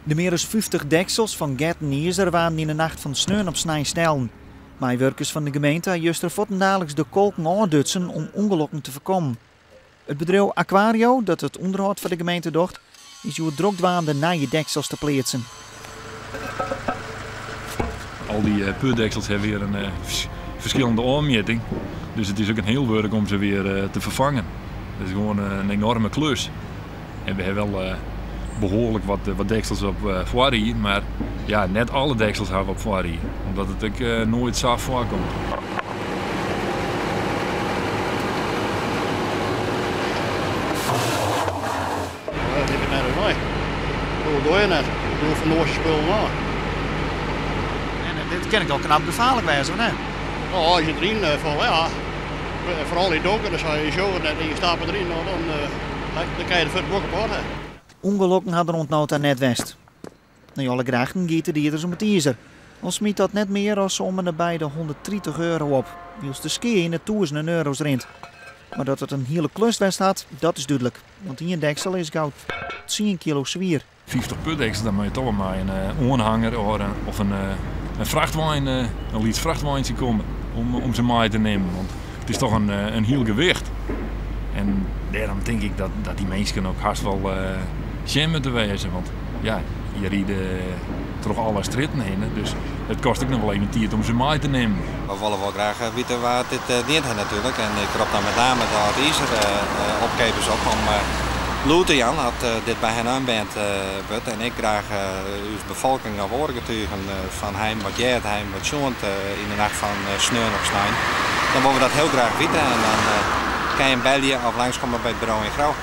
De meer dan 50 deksels van Gert en Iezer waren in de nacht van sneeuw op snij stellen. Medewerkers van de gemeente juisten dagelijks de kolken aandutsen om ongelukken te voorkomen. Het bedrijf Aquario, dat het onderhoud voor de gemeente doet, is hoe druk de nieuwe deksels te plaatsen. Al die putdeksels hebben weer een verschillende aanmetting. Dus het is ook een heel werk om ze weer te vervangen. Dat is gewoon een enorme klus. En we hebben wel behoorlijk wat deksels op voorrie, maar ja, net alle deksels hebben we op voorrie. Omdat het ook nooit zo voorkomt. Dat heb ik net ook mee. Hoe doe je net? Ik doe van Noorse spullen na. En dit kan ik al knap gevaarlijk wezen, hè? Nou, als je erin valt, ja. Vooral in donker, dan zou je zo net en je staat erin, nou, dan kan je de voet ook op orde. Ongelukken hadden ontnood aan net West. Na alle grachten giet de dierders om het Iezer. Al smiet dat net meer als om en bij de €130 op. Wils de ski in de €1000 rint. Maar dat het een hele klus West had, dat is duidelijk. Want in een deksel is goud 10 kilo zwier. 50 putdeksels, dan moet je toch wel maar een aanhanger of een vrachtwagen, een liet vrachtwagentje komen om ze mee te nemen. Want het is toch een heel gewicht. En daarom denk ik dat die mensen ook haast wel jam moeten wezen. Want ja, je rijdt toch alle stritten heen. Dus het kost ook nog wel even tijd om ze mee te nemen. We willen wel graag weten waar dit dient natuurlijk. En ik roep dan met name de Iezer opkepers op om Loete Jan had dit bij hen aanband wordt. En ik graag uw bevolking op oorgetuigen van hem wat jij het hem wat zoont in de nacht van sneeuw op snijn. Dan willen we dat heel graag weten en dan kan je bellen of langskomen bij het bureau in Grauw.